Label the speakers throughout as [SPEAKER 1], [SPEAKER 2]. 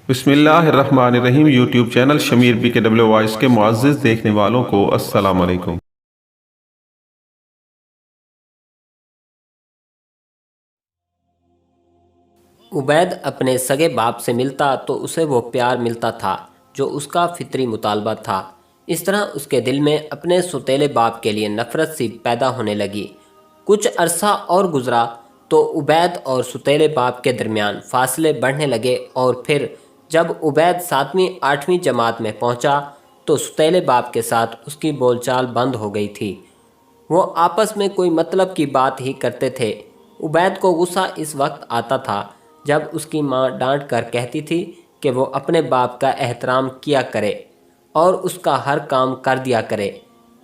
[SPEAKER 1] بسم اللہ الرحمن الرحیم یوٹیوب چینل شمیر بی کے ڈبلیو وائس کے معزز دیکھنے والوں کو السلام علیکم۔
[SPEAKER 2] عبید اپنے سگے باپ سے ملتا تو اسے وہ پیار ملتا تھا جو اس کا فطری مطالبہ تھا۔ اس طرح اس کے دل میں اپنے سوتیلے باپ کے لیے نفرت سی پیدا ہونے لگی۔ کچھ عرصہ اور گزرا تو عبید اور سوتیلے باپ کے درمیان فاصلے بڑھنے لگے، اور پھر جب عبید 7ویں 8ویں جماعت میں پہنچا تو سوتیلے باپ کے ساتھ اس کی بول چال بند ہو گئی تھی۔ وہ آپس میں کوئی مطلب کی بات ہی کرتے تھے۔ عبید کو غصہ اس وقت آتا تھا جب اس کی ماں ڈانٹ کر کہتی تھی کہ وہ اپنے باپ کا احترام کیا کرے اور اس کا ہر کام کر دیا کرے۔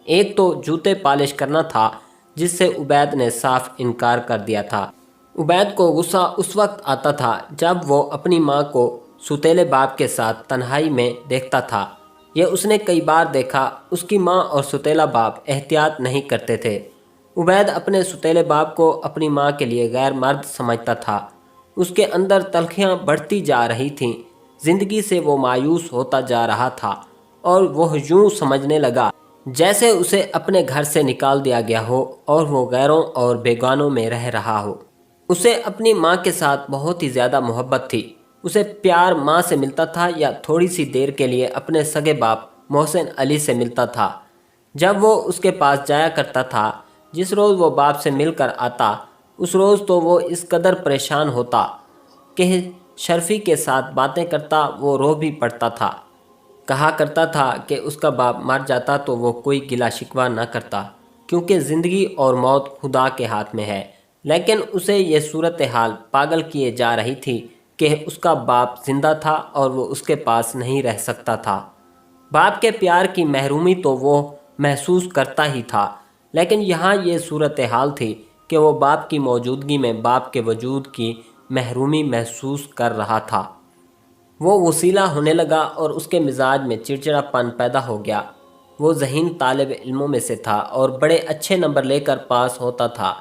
[SPEAKER 2] ایک تو جوتے پالش کرنا تھا، جس سے عبید نے صاف انکار کر دیا تھا۔ عبید کو غصہ اس وقت آتا تھا جب وہ اپنی ماں کو سوتیلے باپ کے ساتھ تنہائی میں دیکھتا تھا۔ یہ اس نے کئی بار دیکھا۔ اس کی ماں اور سوتیلا باپ احتیاط نہیں کرتے تھے۔ عبید اپنے سوتیلے باپ کو اپنی ماں کے لیے غیر مرد سمجھتا تھا۔ اس کے اندر تلخیاں بڑھتی جا رہی تھیں۔ زندگی سے وہ مایوس ہوتا جا رہا تھا، اور وہ یوں سمجھنے لگا جیسے اسے اپنے گھر سے نکال دیا گیا ہو اور وہ غیروں اور بیگانوں میں رہ رہا ہو۔ اسے اپنی ماں کے ساتھ بہت ہی زیادہ محبت تھی۔ اسے پیار ماں سے ملتا تھا یا تھوڑی سی دیر کے لیے اپنے سگے باپ محسن علی سے ملتا تھا۔ جب وہ اس کے پاس جایا کرتا تھا، جس روز وہ باپ سے مل کر آتا، اس روز تو وہ اس قدر پریشان ہوتا کہ شرفی کے ساتھ باتیں کرتا وہ رو بھی پڑتا تھا۔ کہا کرتا تھا کہ اس کا باپ مر جاتا تو وہ کوئی گلہ شکوہ نہ کرتا، کیونکہ زندگی اور موت خدا کے ہاتھ میں ہے۔ لیکن اسے یہ صورتحال پاگل کیے جا رہی تھی کہ اس کا باپ زندہ تھا اور وہ اس کے پاس نہیں رہ سکتا تھا۔ باپ کے پیار کی محرومی تو وہ محسوس کرتا ہی تھا، لیکن یہاں یہ صورتحال تھی کہ وہ باپ کی موجودگی میں باپ کے وجود کی محرومی محسوس کر رہا تھا۔ وہ وسیلہ ہونے لگا اور اس کے مزاج میں چڑچڑا پن پیدا ہو گیا۔ وہ ذہین طالب علموں میں سے تھا اور بڑے اچھے نمبر لے کر پاس ہوتا تھا،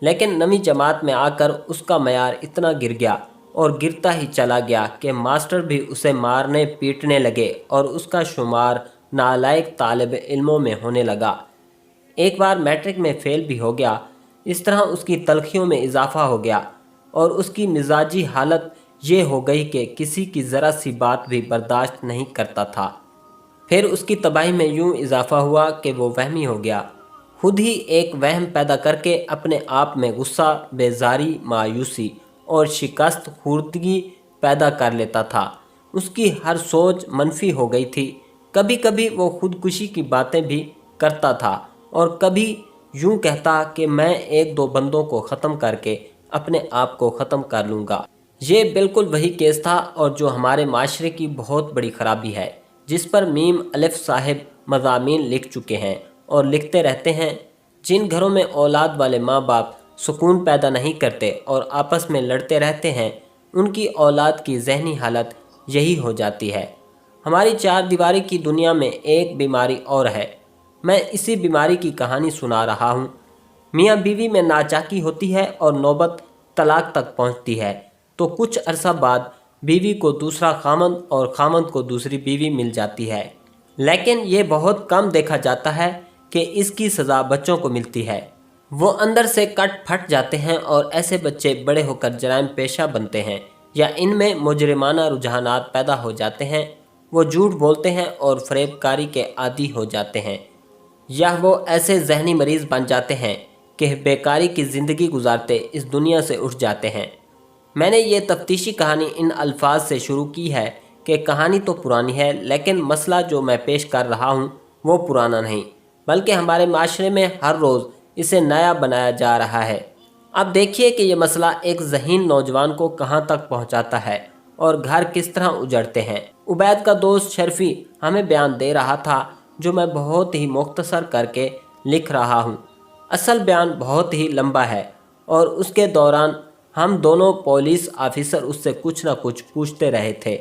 [SPEAKER 2] لیکن 9ویں جماعت میں آ کر اس کا معیار اتنا گر گیا اور گرتا ہی چلا گیا کہ ماسٹر بھی اسے مارنے پیٹنے لگے اور اس کا شمار نالائق طالب علموں میں ہونے لگا۔ ایک بار میٹرک میں فیل بھی ہو گیا۔ اس طرح اس کی تلخیوں میں اضافہ ہو گیا اور اس کی مزاجی حالت یہ ہو گئی کہ کسی کی ذرا سی بات بھی برداشت نہیں کرتا تھا۔ پھر اس کی تباہی میں یوں اضافہ ہوا کہ وہ وہمی ہو گیا۔ خود ہی ایک وہم پیدا کر کے اپنے آپ میں غصہ، بیزاری، مایوسی اور شکست خوردگی پیدا کر لیتا تھا۔ اس کی ہر سوچ منفی ہو گئی تھی۔ کبھی کبھی وہ خودکشی کی باتیں بھی کرتا تھا اور کبھی یوں کہتا کہ میں 1-2 بندوں کو ختم کر کے اپنے آپ کو ختم کر لوں گا۔ یہ بالکل وہی کیس تھا اور جو ہمارے معاشرے کی بہت بڑی خرابی ہے، جس پر میم الف صاحب مضامین لکھ چکے ہیں اور لکھتے رہتے ہیں۔ جن گھروں میں اولاد والے ماں باپ سکون پیدا نہیں کرتے اور آپس میں لڑتے رہتے ہیں، ان کی اولاد کی ذہنی حالت یہی ہو جاتی ہے۔ ہماری 4 دیواری کی دنیا میں ایک بیماری اور ہے۔ میں اسی بیماری کی کہانی سنا رہا ہوں۔ میاں بیوی میں ناچاکی ہوتی ہے اور نوبت طلاق تک پہنچتی ہے، تو کچھ عرصہ بعد بیوی کو دوسرا خامند اور خامند کو دوسری بیوی مل جاتی ہے۔ لیکن یہ بہت کم دیکھا جاتا ہے کہ اس کی سزا بچوں کو ملتی ہے۔ وہ اندر سے کٹ پھٹ جاتے ہیں اور ایسے بچے بڑے ہو کر جرائم پیشہ بنتے ہیں یا ان میں مجرمانہ رجحانات پیدا ہو جاتے ہیں۔ وہ جھوٹ بولتے ہیں اور فریب کاری کے عادی ہو جاتے ہیں، یا وہ ایسے ذہنی مریض بن جاتے ہیں کہ بیکاری کی زندگی گزارتے اس دنیا سے اٹھ جاتے ہیں۔ میں نے یہ تفتیشی کہانی ان الفاظ سے شروع کی ہے کہ کہانی تو پرانی ہے، لیکن مسئلہ جو میں پیش کر رہا ہوں وہ پرانا نہیں، بلکہ ہمارے معاشرے میں ہر روز اسے نیا بنایا جا رہا ہے۔ اب دیکھیے کہ یہ مسئلہ ایک ذہین نوجوان کو کہاں تک پہنچاتا ہے اور گھر کس طرح اجڑتے ہیں۔ عبید کا دوست شرفی ہمیں بیان دے رہا تھا، جو میں بہت ہی مختصر کر کے لکھ رہا ہوں۔ اصل بیان بہت ہی لمبا ہے اور اس کے دوران ہم دونوں پولیس آفیسر اس سے کچھ نہ کچھ پوچھتے رہے تھے۔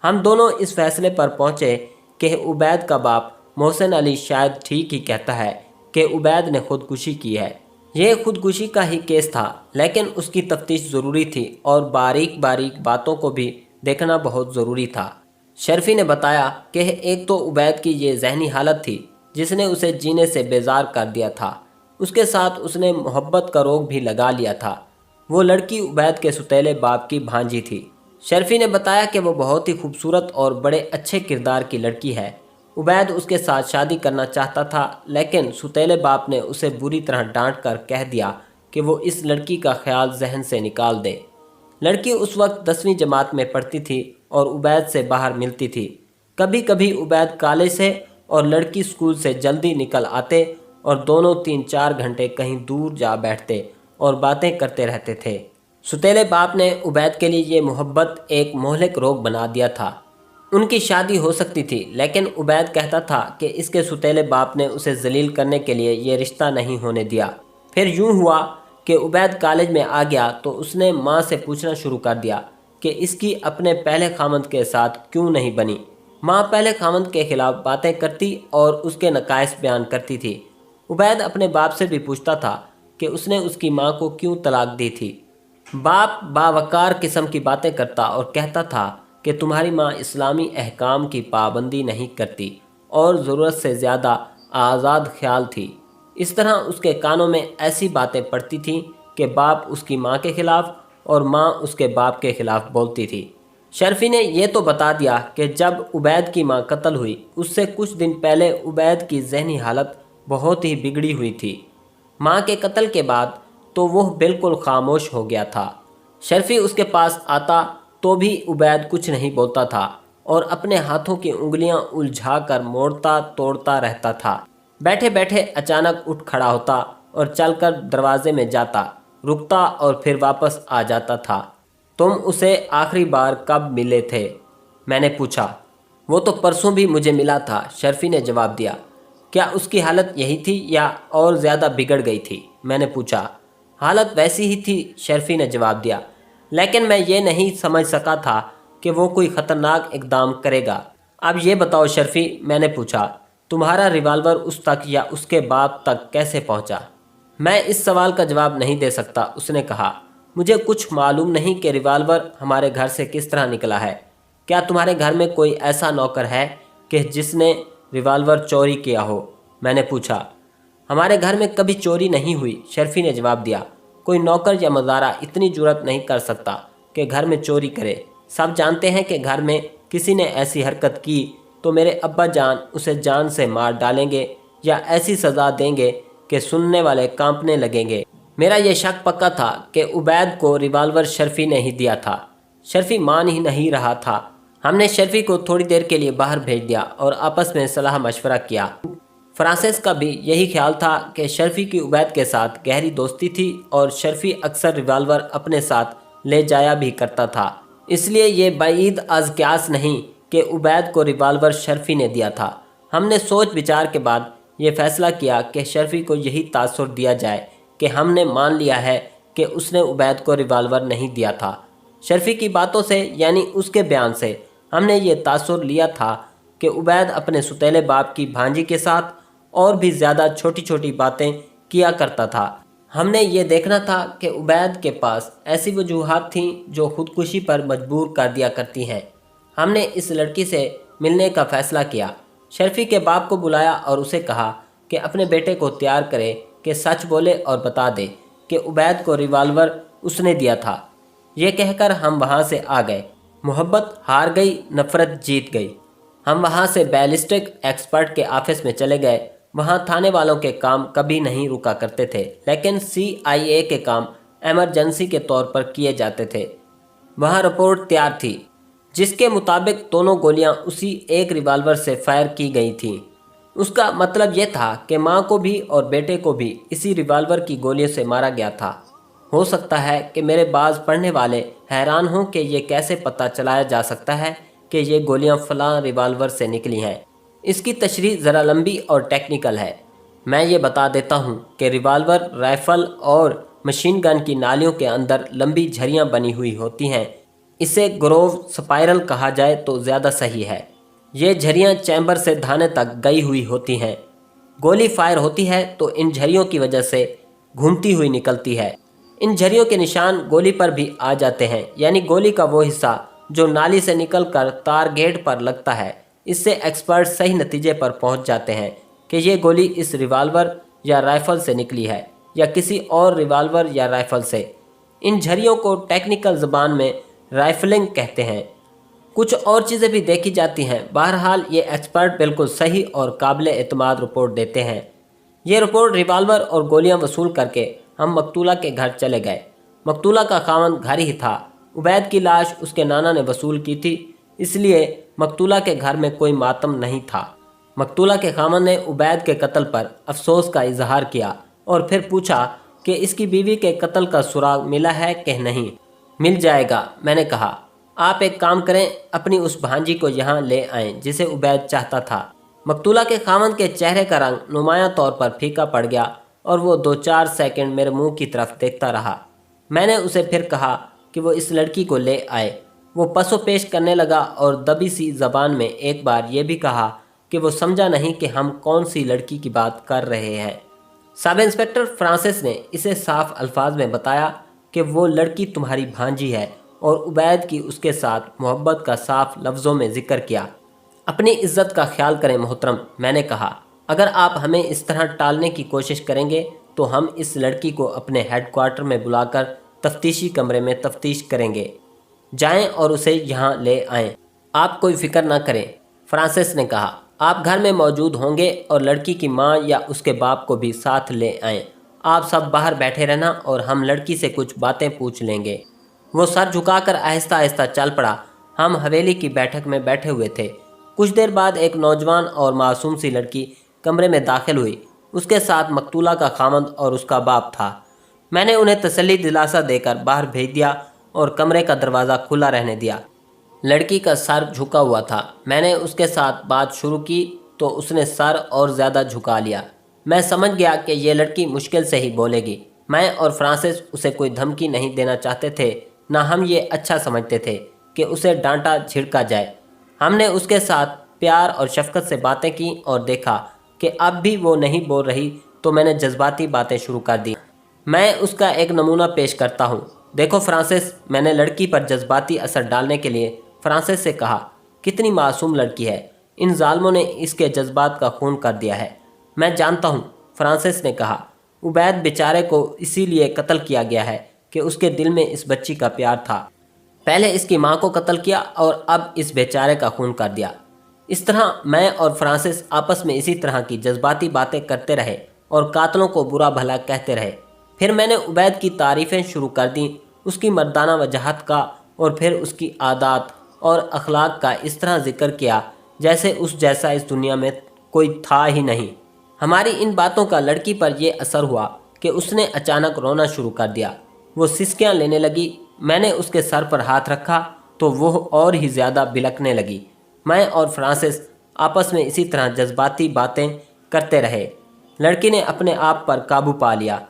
[SPEAKER 2] ہم دونوں اس فیصلے پر پہنچے کہ عبید کا باپ محسن علی شاید ٹھیک ہی کہتا ہے کہ عبید نے خودکشی کی ہے۔ یہ خودکشی کا ہی کیس تھا، لیکن اس کی تفتیش ضروری تھی اور باریک باریک باتوں کو بھی देखना बहुत ज़रूरी था। शर्फी ने बताया कि एक तो उबैद की ये जहनी हालत थी जिसने उसे जीने से बेजार कर दिया था, उसके साथ उसने मोहब्बत का रोग भी लगा लिया था। वो लड़की उबैद के सुतीले बाप की भांजी थी। शर्फी ने बताया कि वो बहुत ही खूबसूरत और बड़े अच्छे किरदार की लड़की है। उबैद उसके साथ शादी करना चाहता था, लेकिन सुतीले बाप ने उसे बुरी तरह डांट कर कह दिया कि वो इस लड़की का ख्याल जहन से निकाल दे। लड़की उस वक्त 10वीं जमात में पढ़ती थी और उबैद से बाहर मिलती थी। कभी कभी उबैद कॉलेज से और लड़की स्कूल से जल्दी निकल आते और दोनों 3-4 घंटे कहीं दूर जा बैठते और बातें करते रहते थे। सुतीले बाप ने उबैद के लिए ये मोहब्बत एक मोहलिक रोग बना दिया था। उनकी शादी हो सकती थी, लेकिन उबैद कहता था कि इसके सुतीले बाप ने उसे जलील करने के लिए ये रिश्ता नहीं होने दिया। फिर यूं हुआ कि उबैद कॉलेज में आ गया तो उसने माँ से पूछना शुरू कर दिया कि इसकी अपने पहले खामंद के साथ क्यों नहीं बनी। माँ पहले खामंद के खिलाफ बातें करती और उसके नकाइस बयान करती थी। उबैद अपने बाप से भी पूछता था कि उसने उसकी माँ को क्यों तलाक दी थी। बाप बावकार किस्म की बातें करता और कहता था कि तुम्हारी माँ इस्लामी अहकाम की पाबंदी नहीं करती और ज़रूरत से ज़्यादा आज़ाद ख्याल थी। इस तरह उसके कानों में ऐसी बातें पड़ती थीं कि बाप उसकी माँ के ख़िलाफ़ और माँ उसके बाप के ख़िलाफ़ बोलती थी। शर्फी ने यह तो बता दिया कि जब उबैद की माँ कत्ल हुई उससे कुछ दिन पहले उबैद की जहनी हालत बहुत ही बिगड़ी हुई थी। माँ के कत्ल के बाद तो वह बिल्कुल खामोश हो गया था। शर्फी उसके पास आता तो भी उबैद कुछ नहीं बोलता था और अपने हाथों की उंगलियां उलझा कर मोड़ता तोड़ता रहता था। बैठे बैठे अचानक उठ खड़ा होता और चलकर दरवाजे में जाता, रुकता और फिर वापस आ जाता था। तुम उसे आखिरी बार कब मिले थे? मैंने पूछा। वो तो परसों भी मुझे मिला था, शर्फी ने जवाब दिया। क्या उसकी हालत यही थी या और ज़्यादा बिगड़ गई थी? मैंने पूछा। हालत वैसी ही थी, शर्फी ने जवाब दिया, लेकिन मैं ये नहीं समझ सका था कि वो कोई ख़तरनाक इक़दाम करेगा। अब ये बताओ शर्फी, मैंने पूछा, तुम्हारा रिवाल्वर उस तक या उसके बाप तक कैसे पहुंचा? मैं इस सवाल का जवाब नहीं दे सकता, उसने कहा। मुझे कुछ मालूम नहीं कि रिवाल्वर हमारे घर से किस तरह निकला है। क्या तुम्हारे घर में कोई ऐसा नौकर है कि जिसने रिवाल्वर चोरी किया हो? मैंने पूछा। हमारे घर में कभी चोरी नहीं हुई, शर्फी ने जवाब दिया। कोई नौकर या मज़ारा इतनी जुर्रत नहीं कर सकता कि घर में चोरी करे। सब जानते हैं कि घर में किसी ने ऐसी हरकत की तो मेरे अब्बा जान उसे जान से मार डालेंगे या ऐसी सज़ा देंगे कि सुनने वाले कांपने लगेंगे। मेरा ये शक पक्का था कि उबैद को रिवाल्वर शर्फी ने ही दिया था। शर्फी मान ही नहीं रहा था। हमने शर्फी को थोड़ी देर के लिए बाहर भेज दिया और आपस में सलाह मशवरा किया। फ्रांसिस का भी यही ख्याल था कि शर्फी की उबैद के साथ गहरी दोस्ती थी और शर्फी अक्सर रिवाल्वर अपने साथ ले जाया भी करता था। इसलिए ये बाईद अज़ क़यास नहीं कि उबैद को रिवाल्वर शर्फी ने दिया था। हमने सोच विचार के बाद ये फ़ैसला किया कि शर्फी को यही तासुर दिया जाए कि हमने मान लिया है कि उसने उबैद को रिवाल्वर नहीं दिया था। शर्फी की बातों से यानी उसके बयान से हमने ये तासुर लिया था कि उबैद अपने सुतीले बाप की भांजी के साथ और भी ज़्यादा छोटी छोटी बातें किया करता था। हमने ये देखना था कि उबैद के पास ऐसी वजूहात थीं जो खुदकुशी पर मजबूर कर दिया करती हैं। हमने इस लड़की से मिलने का फ़ैसला किया। शर्फी के बाप को बुलाया और उसे कहा कि अपने बेटे को तैयार करे कि सच बोले और बता दे कि उबैद को रिवाल्वर उसने दिया था। ये कहकर हम वहाँ से आ गए। मोहब्बत हार गई, नफ़रत जीत गई। हम वहाँ से बैलिस्टिक एक्सपर्ट के ऑफिस में चले गए। वहाँ थाने वालों के काम कभी नहीं रुका करते थे, लेकिन CIA के काम एमरजेंसी के तौर पर किए जाते थे। वहाँ रिपोर्ट तैयार थी जिसके मुताबिक दोनों गोलियां उसी एक रिवाल्वर से फायर की गई थीं। उसका मतलब यह था कि मां को भी और बेटे को भी इसी रिवाल्वर की गोलियों से मारा गया था। हो सकता है कि मेरे बाज़ पढ़ने वाले हैरान हों कि ये कैसे पता चलाया जा सकता है कि ये गोलियां फ़लाँ रिवाल्वर से निकली हैं। इसकी तशरीह ज़रा लंबी और टेक्निकल है। मैं ये बता देता हूँ कि रिवाल्वर, राइफ़ल और मशीन गन की नालियों के अंदर लंबी झरियाँ बनी हुई होती हैं। इसे ग्रोव स्पाइरल कहा जाए तो ज़्यादा सही है। ये झरियाँ चैम्बर से धाने तक गई हुई होती हैं। गोली फायर होती है तो इन झरियों की वजह से घूमती हुई निकलती है। इन झरियों के निशान गोली पर भी आ जाते हैं, यानी गोली का वो हिस्सा जो नाली से निकलकर टारगेट पर लगता है। इससे एक्सपर्ट सही नतीजे पर पहुंच जाते हैं कि ये गोली इस रिवाल्वर या राइफल से निकली है या किसी और रिवाल्वर या राइफल से। इन झरियों को टेक्निकल ज़बान में राइफलिंग कहते हैं। कुछ और चीज़ें भी देखी जाती हैं। बहरहाल ये एक्सपर्ट बिल्कुल सही और काबिल एतमाद रिपोर्ट देते हैं। ये रिपोर्ट रिवाल्वर और गोलियां वसूल करके हम मकतूला के घर चले गए। मकतूला का खामन घर ही था। उबैद की लाश उसके नाना ने वसूल की थी, इसलिए मकतूला के घर में कोई मातम नहीं था। मकतूला के खामन ने उबैद के कत्ल पर अफसोस का इजहार किया और फिर पूछा कि इसकी बीवी के कत्ल का सुराग मिला है कि नहीं। मिल जाएगा, मैंने कहा। आप एक काम करें, अपनी उस भांजी को यहाँ ले आएं जिसे उबैद चाहता था। मकतूला के खामन के चेहरे का रंग नुमाया तौर पर फीका पड़ गया और वो 2-4 सेकंड मेरे मुंह की तरफ देखता रहा। मैंने उसे फिर कहा कि वो इस लड़की को ले आए। वो पसो पेश करने लगा और दबी सी ज़बान में एक बार ये भी कहा कि वो समझा नहीं कि हम कौन सी लड़की की बात कर रहे हैं। सब इंस्पेक्टर फ्रांसिस ने इसे साफ अल्फाज में बताया कि वो लड़की तुम्हारी भांजी है और उबैद की उसके साथ मोहब्बत का साफ लफ्ज़ों में जिक्र किया। अपनी इज्जत का ख्याल करें मोहतरम, मैंने कहा। अगर आप हमें इस तरह टालने की कोशिश करेंगे तो हम इस लड़की को अपने हेडक्वार्टर में बुलाकर तफ्तीशी कमरे में तफ्तीश करेंगे। जाएं और उसे यहाँ ले आएं। आप कोई फिक्र ना करें, फ्रांसिस ने कहा। आप घर में मौजूद होंगे और लड़की की माँ या उसके बाप को भी साथ ले आएं। आप सब बाहर बैठे रहना और हम लड़की से कुछ बातें पूछ लेंगे। वो सर झुकाकर आहिस्ता आहिस्ता चल पड़ा। हम हवेली की बैठक में बैठे हुए थे। कुछ देर बाद एक नौजवान और मासूम सी लड़की कमरे में दाखिल हुई। उसके साथ मकतूला का खामद और उसका बाप था। मैंने उन्हें तसल्ली दिलासा देकर बाहर भेज दिया और कमरे का दरवाज़ा खुला रहने दिया। लड़की का सर झुका हुआ था। मैंने उसके साथ बात शुरू की तो उसने सर और ज़्यादा झुका लिया। मैं समझ गया कि ये लड़की मुश्किल से ही बोलेगी। मैं और फ्रांसिस उसे कोई धमकी नहीं देना चाहते थे, ना हम ये अच्छा समझते थे कि उसे डांटा झिड़का जाए। हमने उसके साथ प्यार और शफकत से बातें की और देखा कि अब भी वो नहीं बोल रही तो मैंने जज्बाती बातें शुरू कर दी। मैं उसका एक नमूना पेश करता हूँ। देखो फ्रांसिस, मैंने लड़की पर जज्बाती असर डालने के लिए फ्रांसिस से कहा, कितनी मासूम लड़की है। इन जालिमों ने इसके जज्बात का खून कर दिया है। मैं जानता हूँ, फ्रांसिस ने कहा। उबैद बेचारे को इसीलिए कत्ल किया गया है कि उसके दिल में इस बच्ची का प्यार था। पहले इसकी माँ को कत्ल किया और अब इस बेचारे का खून कर दिया। इस तरह मैं और फ्रांसिस आपस में इसी तरह की जज्बाती बातें करते रहे और कातलों को बुरा भला कहते रहे। फिर मैंने उबैद की तारीफ़ें शुरू कर दी, उसकी मर्दाना वजाहत का और फिर उसकी आदत और अखलाक का इस तरह जिक्र किया जैसे उस जैसा इस दुनिया में कोई था ही नहीं। हमारी इन बातों का लड़की पर यह असर हुआ कि उसने अचानक रोना शुरू कर दिया। वो सिसकियाँ लेने लगी। मैंने उसके सर पर हाथ रखा तो वो और ही ज़्यादा बिलखने लगी। मैं और फ्रांसिस आपस में इसी तरह जज्बाती बातें करते रहे। लड़की ने अपने आप पर काबू पा लिया।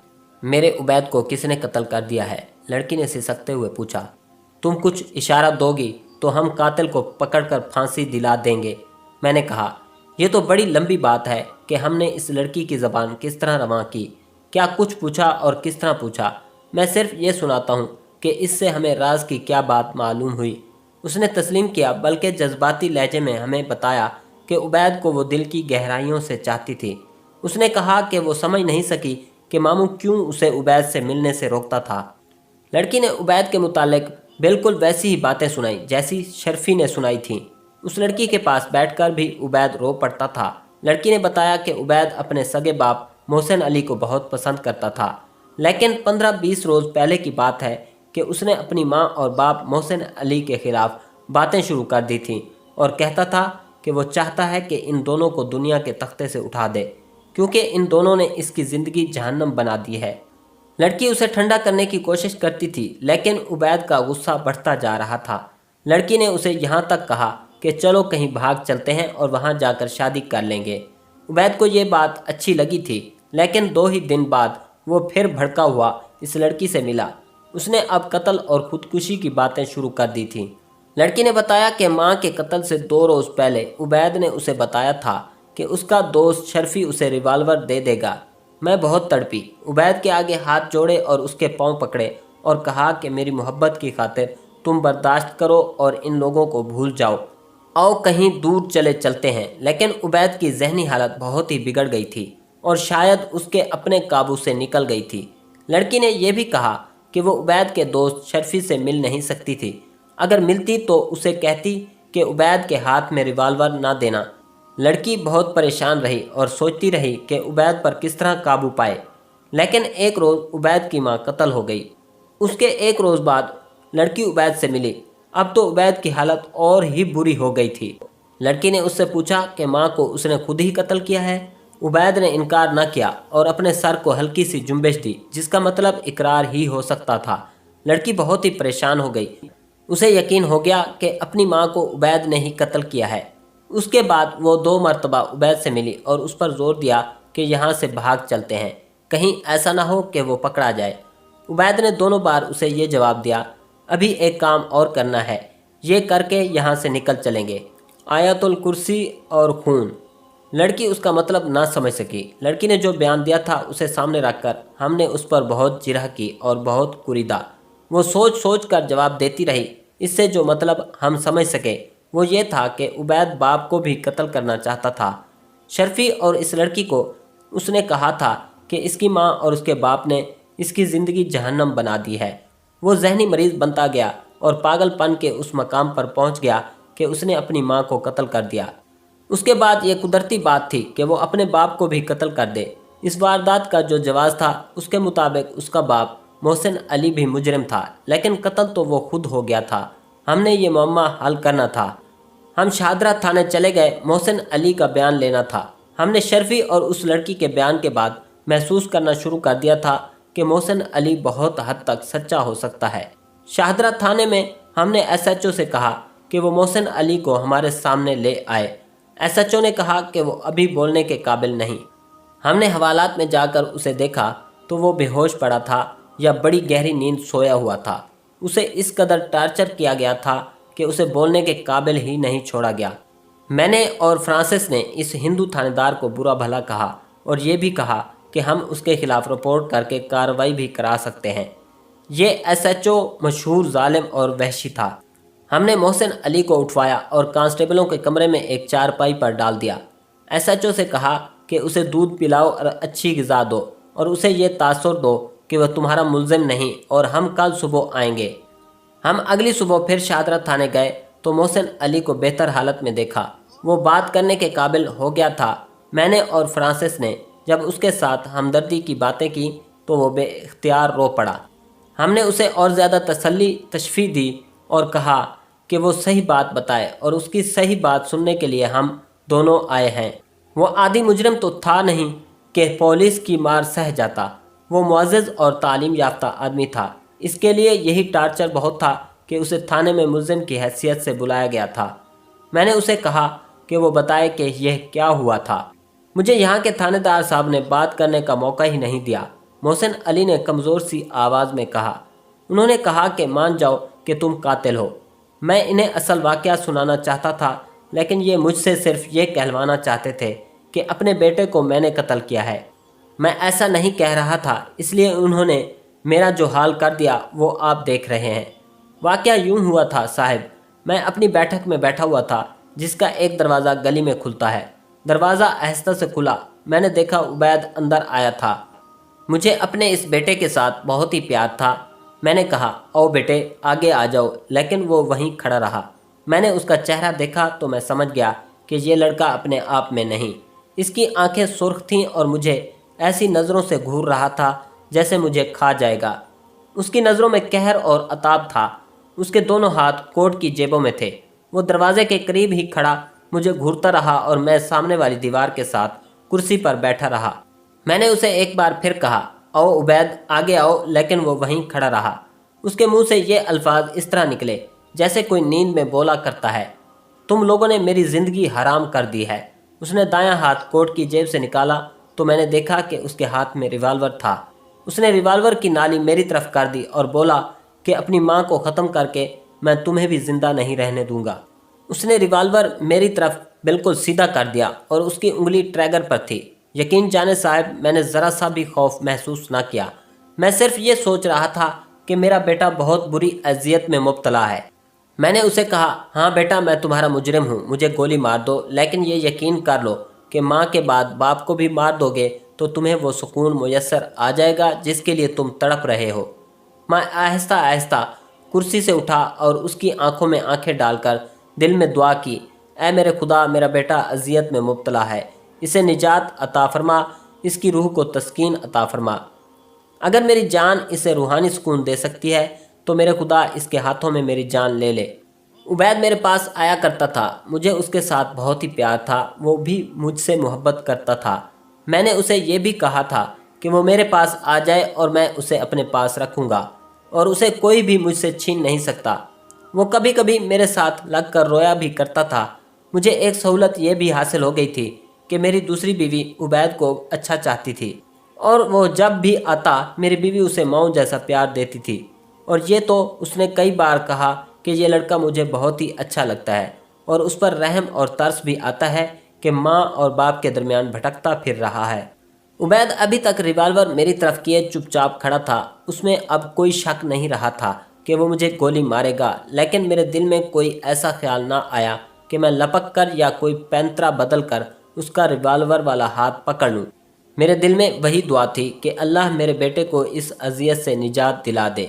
[SPEAKER 2] मेरे उबैद को किसने कत्ल कर दिया है? लड़की ने सिसकते हुए पूछा। तुम कुछ इशारा दोगी तो हम कातिल को पकड़कर फांसी दिला देंगे, मैंने कहा। यह तो बड़ी लंबी बात है कि हमने इस लड़की की ज़बान किस तरह रवां की, क्या कुछ पूछा और किस तरह पूछा। मैं सिर्फ ये सुनाता हूँ कि इससे हमें राज की क्या बात मालूम हुई। उसने तस्लीम किया, बल्कि जज्बाती लहजे में हमें बताया कि उबैद को वो दिल की गहराइयों से चाहती थी। उसने कहा कि वो समझ नहीं सकी कि मामू क्यों उसे उबैद से मिलने से रोकता था। लड़की ने उबैद के मुतालिक बिल्कुल वैसी ही बातें सुनाई जैसी शर्फी ने सुनाई थी। उस लड़की के पास बैठकर भी उबैद रो पड़ता था। लड़की ने बताया कि उबैद अपने सगे बाप मोहसिन अली को बहुत पसंद करता था, लेकिन 15-20 रोज़ पहले की बात है कि उसने अपनी माँ और बाप मोहसिन अली के ख़िलाफ़ बातें शुरू कर दी थीं और कहता था कि वो चाहता है कि इन दोनों को दुनिया के तख्ते से उठा दे, क्योंकि इन दोनों ने इसकी ज़िंदगी जहन्नम बना दी है। लड़की उसे ठंडा करने की कोशिश करती थी, लेकिन उबैद का गुस्सा बढ़ता जा रहा था। लड़की ने उसे यहाँ तक कहा कि चलो कहीं भाग चलते हैं और वहाँ जाकर शादी कर लेंगे। उबैद को ये बात अच्छी लगी थी, लेकिन 2 ही दिन बाद वो फिर भड़का हुआ इस लड़की से मिला। उसने अब कत्ल और ख़ुदकुशी की बातें शुरू कर दी थीं। लड़की ने बताया कि माँ के कत्ल से 2 रोज़ पहले उबैद ने उसे बताया था कि उसका दोस्त शर्फी उसे रिवाल्वर दे देगा। मैं बहुत तड़पी। उबैद के आगे हाथ जोड़े और उसके पाँव पकड़े और कहा कि मेरी मोहब्बत की खातिर तुम बर्दाश्त करो और इन लोगों को भूल जाओ। आओ कहीं दूर चले चलते हैं। लेकिन उबैद की जहनी हालत बहुत ही बिगड़ गई थी और शायद उसके अपने काबू से निकल गई थी। लड़की ने यह भी कहा कि वो उबैद के दोस्त शर्फी से मिल नहीं सकती थी। अगर मिलती तो उसे कहती कि उबैद के हाथ में रिवाल्वर ना देना। लड़की बहुत परेशान रही और सोचती रही कि उबैद पर किस तरह काबू पाए। लेकिन एक रोज़ उबैद की माँ कत्ल हो गई। उसके एक रोज़ बाद लड़की उबैद से मिली। अब तो उबैद की हालत और ही बुरी हो गई थी। लड़की ने उससे पूछा कि माँ को उसने खुद ही कत्ल किया है। उबैद ने इनकार न किया और अपने सर को हल्की सी जुम्बिश दी, जिसका मतलब इकरार ही हो सकता था। लड़की बहुत ही परेशान हो गई। उसे यकीन हो गया कि अपनी माँ को उबैद ने ही कत्ल किया है। उसके बाद वो 2 मरतबा उबैद से मिली और उस पर जोर दिया कि यहाँ से भाग चलते हैं, कहीं ऐसा ना हो कि वो पकड़ा जाए। उबैद ने दोनों बार उसे ये जवाब दिया, अभी एक काम और करना है, ये करके यहाँ से निकल चलेंगे, आयतुल कुर्सी और खून। लड़की उसका मतलब ना समझ सकी। लड़की ने जो बयान दिया था उसे सामने रखकर हमने उस पर बहुत जिरह की और बहुत कुरीदा। वो सोच सोच कर जवाब देती रही। इससे जो मतलब हम समझ सके वो ये था कि उबैद बाप को भी कत्ल करना चाहता था। शर्फी और इस लड़की को उसने कहा था कि इसकी माँ और उसके बाप ने इसकी ज़िंदगी जहन्नम बना दी है। वो जहनी मरीज़ बनता गया और पागलपन के उस मकाम पर पहुंच गया कि उसने अपनी माँ को कत्ल कर दिया। उसके बाद ये कुदरती बात थी कि वो अपने बाप को भी कत्ल कर दे। इस वारदात का जो जवाज़ था उसके मुताबिक उसका बाप मोहसिन अली भी मुजरिम था, लेकिन कत्ल तो वो खुद हो गया था। हमने ये मामला हल करना था। हम शाहदरा थाने चले गए। मोहसिन अली का बयान लेना था। हमने शर्फी और उस लड़की के बयान के बाद महसूस करना शुरू कर दिया था कि मोहसिन अली बहुत हद तक सच्चा हो सकता है। शाहदरा थाने में हमने एसएचओ से कहा कि वो मोहसिन अली को हमारे सामने ले आए। एसएचओ ने कहा कि वो अभी बोलने के काबिल नहीं। हमने हवालात में जाकर उसे देखा तो वो बेहोश पड़ा था या बड़ी गहरी नींद सोया हुआ था। उसे इस कदर टार्चर किया गया था कि उसे बोलने के काबिल ही नहीं छोड़ा गया। मैंने और फ्रांसिस ने इस हिंदू थानेदार को बुरा भला कहा और ये भी कहा कि हम उसके खिलाफ रिपोर्ट करके कार्रवाई भी करा सकते हैं। ये एसएचओ मशहूर जालिम और वहशी था। हमने मोहसिन अली को उठवाया और कांस्टेबलों के कमरे में एक चारपाई पर डाल दिया। एसएचओ से कहा कि उसे दूध पिलाओ और अच्छी ग़िज़ा दो और उसे ये तासुर दो कि वह तुम्हारा मुल्ज़िम नहीं और हम कल सुबह आएंगे। हम अगली सुबह फिर शाहदरा थाने गए तो मोहसिन अली को बेहतर हालत में देखा। वो बात करने के काबिल हो गया था। मैंने और फ्रांसिस ने जब उसके साथ हमदर्दी की बातें की तो वो बेख्तियार रो पड़ा। हमने उसे और ज़्यादा तसल्ली तशफ़ी दी और कहा कि वो सही बात बताए और उसकी सही बात सुनने के लिए हम दोनों आए हैं। वो आदि मुजरिम तो था नहीं कि पुलिस की मार सह जाता। वो मुअज़्ज़ज़ और तालीम याफ्ता आदमी था। इसके लिए यही टार्चर बहुत था कि उसे थाने में मुल्ज़िम की हैसियत से बुलाया गया था। मैंने उसे कहा कि वो बताए कि यह क्या हुआ था। मुझे यहाँ के थानेदार साहब ने बात करने का मौका ही नहीं दिया। मोहसिन अली ने कमज़ोर सी आवाज़ में कहा। उन्होंने कहा कि मान जाओ कि तुम कातिल हो। मैं इन्हें असल वाक़या सुनाना चाहता था, लेकिन ये मुझसे सिर्फ ये कहलवाना चाहते थे कि अपने बेटे को मैंने कत्ल किया है। मैं ऐसा नहीं कह रहा था, इसलिए उन्होंने मेरा जो हाल कर दिया वो आप देख रहे हैं। वाक़या यूँ हुआ था साहब, मैं अपनी बैठक में बैठा हुआ था जिसका एक दरवाज़ा गली में खुलता है। दरवाज़ा आहिस्ता से खुला। मैंने देखा उबैद अंदर आया था। मुझे अपने इस बेटे के साथ बहुत ही प्यार था। मैंने कहा आओ बेटे आगे आ जाओ, लेकिन वो वहीं खड़ा रहा। मैंने उसका चेहरा देखा तो मैं समझ गया कि ये लड़का अपने आप में नहीं। इसकी आंखें सुर्ख थीं और मुझे ऐसी नज़रों से घूर रहा था जैसे मुझे खा जाएगा। उसकी नज़रों में कहर और अताब था। उसके दोनों हाथ कोट की जेबों में थे। वो दरवाजे के करीब ही खड़ा मुझे घूरता रहा और मैं सामने वाली दीवार के साथ कुर्सी पर बैठा रहा। मैंने उसे एक बार फिर कहा आओ उबैद आगे आओ, लेकिन वो वहीं खड़ा रहा। उसके मुंह से ये अल्फाज इस तरह निकले जैसे कोई नींद में बोला करता है, तुम लोगों ने मेरी ज़िंदगी हराम कर दी है। उसने दायां हाथ कोट की जेब से निकाला तो मैंने देखा कि उसके हाथ में रिवाल्वर था। उसने रिवाल्वर की नाली मेरी तरफ कर दी और बोला कि अपनी माँ को ख़त्म करके मैं तुम्हें भी ज़िंदा नहीं रहने दूंगा। उसने रिवाल्वर मेरी तरफ बिल्कुल सीधा कर दिया और उसकी उंगली ट्रैगर पर थी। यकीन जाने साहब, मैंने ज़रा सा भी खौफ महसूस ना किया। मैं सिर्फ ये सोच रहा था کہ میرا بیٹا بہت بری اذیت میں مبتلا ہے۔ میں نے اسے کہا، ہاں بیٹا، میں تمہارا مجرم ہوں، مجھے گولی مار دو، لیکن یہ یقین کر لو کہ ماں کے بعد باپ کو بھی مار دو گے تو تمہیں وہ سکون میسر آ جائے گا جس کے لیے تم تڑپ رہے ہو۔ میں آہستہ آہستہ کرسی سے اٹھا اور اس کی آنکھوں میں آنکھیں ڈال کر دل میں دعا کی، اے میرے خدا، میرا بیٹا اذیت میں مبتلا ہے، اسے نجات عطا فرما، اس کی روح کو تسکین عطا فرما۔ اگر میری جان اسے روحانی سکون دے سکتی ہے تو میرے خدا اس کے ہاتھوں میں میری جان لے لے۔ عبید میرے پاس آیا کرتا تھا، مجھے اس کے ساتھ بہت ہی پیار تھا، وہ بھی مجھ سے محبت کرتا تھا۔ میں نے اسے یہ بھی کہا تھا کہ وہ میرے پاس آ جائے اور میں اسے اپنے پاس رکھوں گا اور اسے کوئی بھی مجھ سے چھین نہیں سکتا۔ وہ کبھی کبھی میرے ساتھ لگ کر رویا بھی کرتا تھا۔ مجھے ایک سہولت یہ بھی حاصل ہو گئی تھی کہ میری دوسری بیوی عبید کو اچھا چاہتی تھی، اور وہ جب بھی آتا میری بیوی اسے ماؤں جیسا پیار دیتی تھی، اور یہ تو اس نے کئی بار کہا کہ یہ لڑکا مجھے بہت ہی اچھا لگتا ہے، اور اس پر رحم اور ترس بھی آتا ہے کہ ماں اور باپ کے درمیان بھٹکتا پھر رہا ہے۔ عبید ابھی تک ریوالور میری طرف کیے چپ چاپ کھڑا تھا۔ اس میں اب کوئی شک نہیں رہا تھا کہ وہ مجھے گولی مارے گا، لیکن میرے دل میں کوئی ایسا خیال نہ آیا کہ میں لپک کر یا کوئی پینترا بدل کر اس کا ریوالور والا ہاتھ پکڑ لوں۔ میرے دل میں وہی دعا تھی کہ اللہ میرے بیٹے کو اس اذیت سے نجات دلا دے۔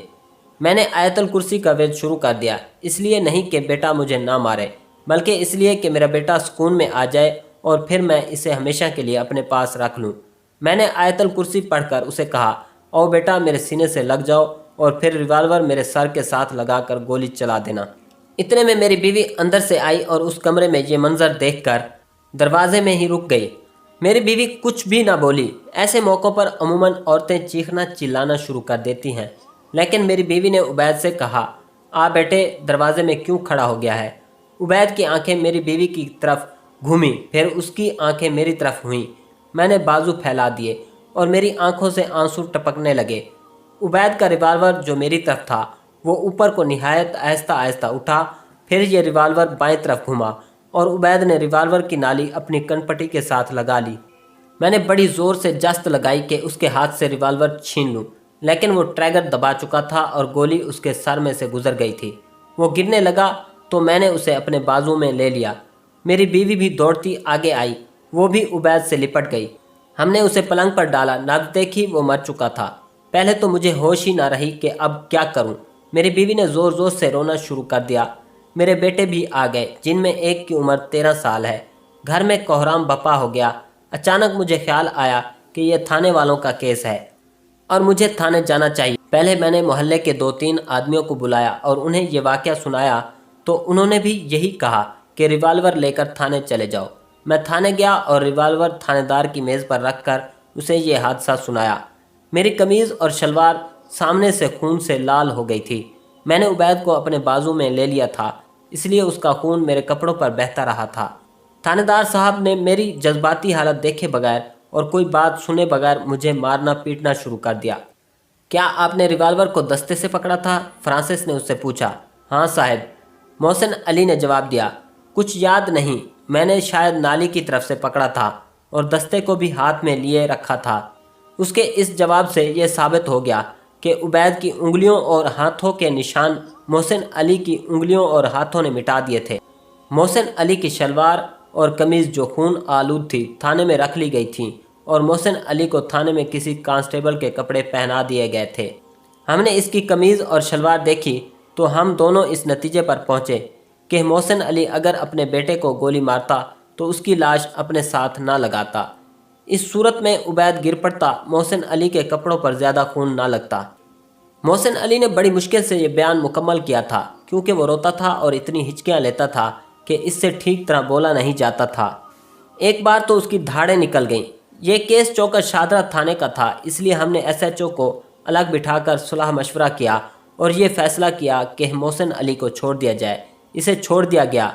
[SPEAKER 2] میں نے آیت الکرسی کا ورد شروع کر دیا، اس لیے نہیں کہ بیٹا مجھے نہ مارے، بلکہ اس لیے کہ میرا بیٹا سکون میں آ جائے اور پھر میں اسے ہمیشہ کے لیے اپنے پاس رکھ لوں۔ میں نے آیت الکرسی پڑھ کر اسے کہا، او بیٹا میرے سینے سے لگ جاؤ اور پھر ریوالور میرے سر کے ساتھ لگا کر گولی چلا دینا۔ اتنے میں میری بیوی اندر سے آئی اور اس کمرے میں یہ منظر دیکھ کر دروازے میں ہی رک گئی۔ میری بیوی کچھ بھی نہ بولی۔ ایسے موقعوں پر عموماً عورتیں چیخنا چلانا شروع کر دیتی ہیں، لیکن میری بیوی نے عبید سے کہا، آ بیٹے، دروازے میں کیوں کھڑا ہو گیا ہے؟ عبید کی آنکھیں میری بیوی کی طرف گھومیں، پھر اس کی آنکھیں میری طرف ہوئیں۔ میں نے بازو پھیلا دیے اور میری آنکھوں سے آنسو ٹپکنے لگے۔ عبید کا ریوالور جو میری طرف تھا وہ اوپر کو نہایت آہستہ آہستہ اٹھا، پھر یہ ریوالور بائیں طرف گھما اور عبید نے ریوالور کی نالی اپنی کن پٹی کے ساتھ لگا لی۔ میں نے بڑی زور سے جست لگائی کہ اس کے ہاتھ سے ریوالور چھین لوں، لیکن وہ ٹریگر دبا چکا تھا اور گولی اس کے سر میں سے گزر گئی تھی۔ وہ گرنے لگا تو میں نے اسے اپنے بازو میں لے لیا۔ میری بیوی بھی دوڑتی آگے آئی، وہ بھی عبید سے لپٹ گئی۔ ہم نے اسے پلنگ پر ڈالا، نبض دیکھی وہ مر چکا تھا۔ پہلے تو مجھے ہوش ہی نہ رہی کہ اب کیا کروں۔ میری بیوی نے زور زور سے رونا شروع کر دیا۔ میرے بیٹے بھی آ گئے، جن میں ایک کی عمر 13 سال ہے۔ گھر میں کوہرام بپا ہو گیا۔ اچانک مجھے خیال آیا کہ یہ تھانے والوں کا کیس ہے اور مجھے تھانے جانا چاہیے۔ پہلے میں نے محلے کے 2-3 آدمیوں کو بلایا اور انہیں یہ واقعہ سنایا تو انہوں نے بھی یہی کہا کہ ریوالور لے کر تھانے چلے جاؤ۔ میں تھانے گیا اور ریوالور تھانے دار کی میز پر رکھ کر اسے یہ حادثہ سنایا۔ میری قمیض اور شلوار سامنے سے خون سے لال ہو گئی تھی۔ میں نے عبید کو اپنے بازو میں لے لیا تھا، اس لیے اس کا خون میرے کپڑوں پر بہتا رہا تھا۔ تھانے دار صاحب نے میری جذباتی حالت دیکھے بغیر اور کوئی بات سنے بغیر مجھے مارنا پیٹنا شروع کر دیا۔ کیا آپ نے ریوالور کو دستے سے پکڑا تھا؟ فرانسس نے اس سے پوچھا۔ ہاں صاحب، محسن علی نے جواب دیا۔ کچھ یاد نہیں، میں نے شاید نالی کی طرف سے پکڑا تھا اور دستے کو بھی ہاتھ میں لیے رکھا تھا۔ اس کے اس جواب سے یہ ثابت ہو گیا کہ عبید کی انگلیوں اور ہاتھوں کے نشان محسن علی کی انگلیوں اور ہاتھوں نے مٹا دیے تھے۔ محسن علی کی شلوار اور قمیض جو خون آلود تھی تھانے میں رکھ لی گئی تھیں اور محسن علی کو تھانے میں کسی کانسٹیبل کے کپڑے پہنا دیے گئے تھے۔ ہم نے اس کی قمیض اور شلوار دیکھی تو ہم دونوں اس نتیجے پر پہنچے کہ محسن علی اگر اپنے بیٹے کو گولی مارتا تو اس کی لاش اپنے ساتھ نہ لگاتا۔ اس صورت میں عبید گر پڑتا، محسن علی کے کپڑوں پر زیادہ خون نہ لگتا۔ محسن علی نے بڑی مشکل سے یہ بیان مکمل کیا تھا کیونکہ وہ روتا تھا اور اتنی ہچکیاں لیتا تھا کہ اس سے ٹھیک طرح بولا نہیں جاتا تھا۔ ایک بار تو اس کی دھاڑیں نکل گئیں۔ یہ کیس چوکر شاہدرہ تھانے کا تھا، اس لیے ہم نے SHO کو الگ بٹھا کر صلاح مشورہ کیا اور یہ فیصلہ کیا کہ محسن علی کو چھوڑ دیا جائے۔ اسے چھوڑ دیا گیا۔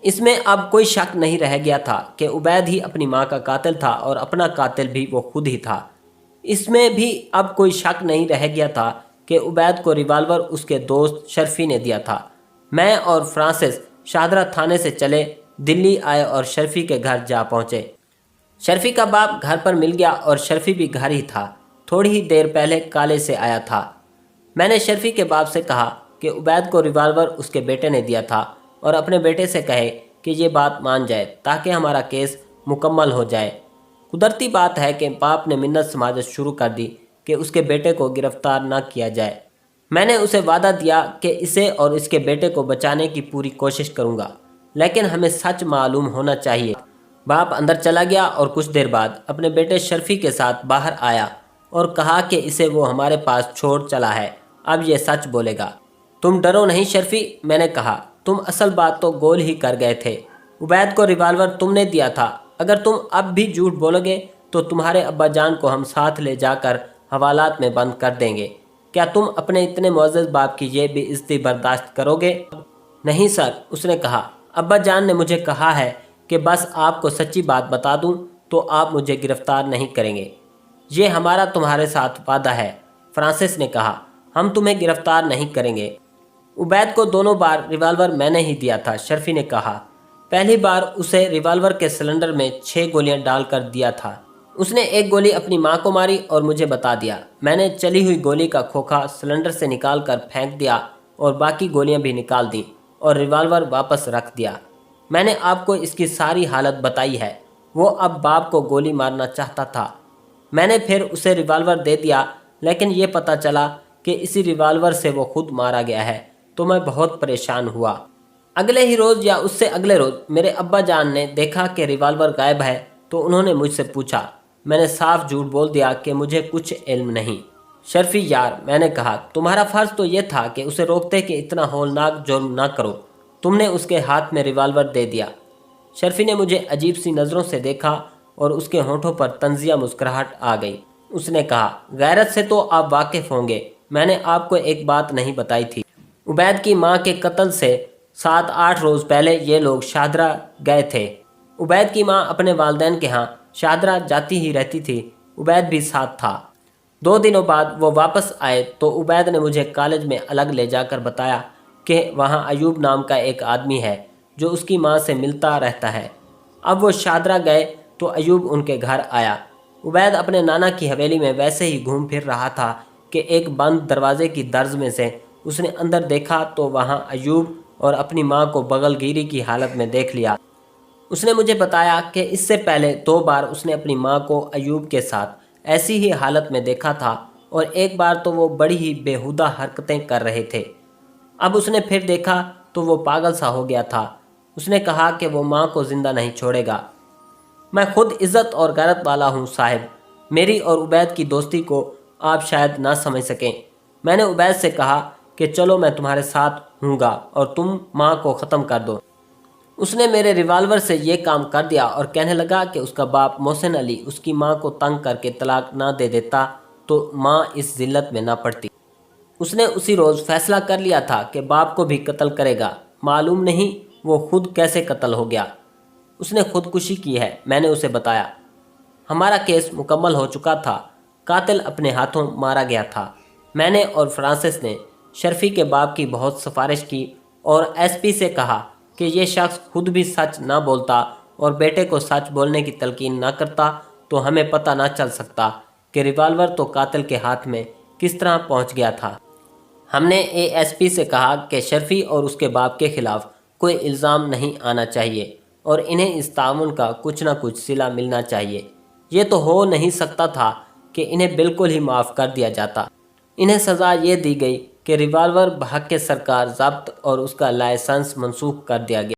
[SPEAKER 2] اس میں اب کوئی شک نہیں رہ گیا تھا کہ عبید ہی اپنی ماں کا قاتل تھا اور اپنا قاتل بھی وہ خود ہی تھا۔ اس میں بھی اب کوئی شک نہیں رہ گیا تھا کہ عبید کو ریوالور اس کے دوست شرفی نے دیا تھا۔ میں اور فرانسس شاہدرہ تھانے سے چلے دلی آئے اور شرفی کے گھر جا پہنچے۔ شرفی کا باپ گھر پر مل گیا اور شرفی بھی گھر ہی تھا۔ تھوڑی ہی دیر پہلے کالے سے آیا تھا۔ میں نے شرفی کے باپ سے کہا کہ عبید کو ریوالور اس کے بیٹے نے دیا تھا اور اپنے بیٹے سے کہے کہ یہ بات مان جائے تاکہ ہمارا کیس مکمل ہو جائے۔ قدرتی بات ہے کہ باپ نے منت سماجت شروع کر دی کہ اس کے بیٹے کو گرفتار نہ کیا جائے۔ میں نے اسے وعدہ دیا کہ اسے اور اس کے بیٹے کو بچانے کی پوری کوشش کروں گا، لیکن ہمیں سچ معلوم ہونا چاہیے۔ باپ اندر چلا گیا اور کچھ دیر بعد اپنے بیٹے شرفی کے ساتھ باہر آیا اور کہا کہ اسے وہ ہمارے پاس چھوڑ چلا ہے، اب یہ سچ بولے گا۔ تم ڈرو نہیں شرفی، میں نے کہا، تم اصل بات تو گول ہی کر گئے تھے۔ عبید کو ریوالور تم نے دیا تھا، اگر تم اب بھی جھوٹ بولو گے تو تمہارے ابا جان کو ہم ساتھ لے جا کر حوالات میں بند کر دیں گے۔ کیا تم اپنے اتنے معزز باپ کی یہ بے عزتی برداشت کرو گے؟ نہیں سر، اس نے کہا، ابا جان نے مجھے کہا ہے کہ بس آپ کو سچی بات بتا دوں تو آپ مجھے گرفتار نہیں کریں گے۔ یہ ہمارا تمہارے ساتھ وعدہ ہے۔ فرانسس نے کہا، ہم تمہیں گرفتار نہیں کریں گے۔ عبید کو دونوں بار ریوالور میں نے ہی دیا تھا، شرفی نے کہا۔ پہلی بار اسے ریوالور کے سلنڈر میں 6 گولیاں ڈال کر دیا تھا۔ اس نے ایک گولی اپنی ماں کو ماری اور مجھے بتا دیا۔ میں نے چلی ہوئی گولی کا کھوکھا سلنڈر سے نکال کر پھینک دیا اور باقی گولیاں بھی نکال دیں اور ریوالور واپس رکھ دیا۔ میں نے آپ کو اس کی ساری حالت بتائی ہے۔ وہ اب باپ کو گولی مارنا چاہتا تھا۔ میں نے پھر اسے ریوالور دے دیا، لیکن یہ پتہ چلا کہ اسی ریوالور سے وہ خود مارا گیا ہے، تو میں بہت پریشان ہوا۔ اگلے ہی روز یا اس سے اگلے روز میرے ابا جان نے دیکھا کہ ریوالور غائب ہے، تو انہوں نے مجھ سے پوچھا۔ میں نے صاف جھوٹ بول دیا کہ مجھے کچھ علم نہیں۔ شرفی یار، میں نے کہا، تمہارا فرض تو یہ تھا کہ اسے روکتے کہ اتنا ہولناک جرم نہ کرو۔ تم نے اس کے ہاتھ میں ریوالور دے دیا۔ شرفی نے مجھے عجیب سی نظروں سے دیکھا اور اس کے ہونٹوں پر طنزیہ مسکراہٹ آ گئی۔ اس نے کہا، غیرت سے تو آپ واقف ہوں گے، میں نے آپ کو ایک بات نہیں بتائی تھی۔ عبید کی ماں کے قتل سے 7-8 روز پہلے یہ لوگ شاہدرہ گئے تھے۔ عبید کی ماں اپنے والدین کے ہاں شاہدرہ جاتی ہی رہتی تھی، عبید بھی ساتھ تھا۔ 2 دنوں بعد وہ واپس آئے تو عبید نے مجھے کالج میں الگ لے جا کر بتایا کہ وہاں ایوب نام کا ایک آدمی ہے جو اس کی ماں سے ملتا رہتا ہے۔ اب وہ شاہدرہ گئے تو ایوب ان کے گھر آیا۔ عبید اپنے نانا کی حویلی میں ویسے ہی گھوم پھر رہا تھا کہ ایک بند دروازے کی درز میں سے اس نے اندر دیکھا تو وہاں ایوب اور اپنی ماں کو بغل گیری کی حالت میں دیکھ لیا۔ اس نے مجھے بتایا کہ اس سے پہلے 2 بار اس نے اپنی ماں کو ایوب کے ساتھ ایسی ہی حالت میں دیکھا تھا، اور ایک بار تو وہ بڑی ہی بیہودہ حرکتیں کر رہے تھے۔ اب اس نے پھر دیکھا تو وہ پاگل سا ہو گیا تھا۔ اس نے کہا کہ وہ ماں کو زندہ نہیں چھوڑے گا۔ میں خود عزت اور غیرت والا ہوں صاحب، میری اور عبید کی دوستی کو آپ شاید نہ سمجھ سکیں۔ میں نے عبید سے کہا کہ چلو میں تمہارے ساتھ ہوں گا اور تم ماں کو ختم کر دو۔ اس نے میرے ریوالور سے یہ کام کر دیا اور کہنے لگا کہ اس کا باپ محسن علی اس کی ماں کو تنگ کر کے طلاق نہ دے دیتا تو ماں اس ذلت میں نہ پڑتی۔ اس نے اسی روز فیصلہ کر لیا تھا کہ باپ کو بھی قتل کرے گا۔ معلوم نہیں وہ خود کیسے قتل ہو گیا۔ اس نے خودکشی کی ہے، میں نے اسے بتایا۔ ہمارا کیس مکمل ہو چکا تھا، قاتل اپنے ہاتھوں مارا گیا تھا۔ میں نے اور فرانسس نے شرفی کے باپ کی بہت سفارش کی اور ایس پی سے کہا کہ یہ شخص خود بھی سچ نہ بولتا اور بیٹے کو سچ بولنے کی تلقین نہ کرتا تو ہمیں پتہ نہ چل سکتا کہ ریوالور تو قاتل کے ہاتھ میں کس طرح پہنچ گیا تھا۔ ہم نے اے ایس پی سے کہا کہ شرفی اور اس کے باپ کے خلاف کوئی الزام نہیں آنا چاہیے اور انہیں اس تعاون کا کچھ نہ کچھ صلہ ملنا چاہیے۔ یہ تو ہو نہیں سکتا تھا کہ انہیں بالکل ہی معاف کر دیا جاتا۔ انہیں سزا یہ دی گئی کہ ریوالور بحق سرکار ضبط اور اس کا لائسنس منسوخ کر دیا گیا۔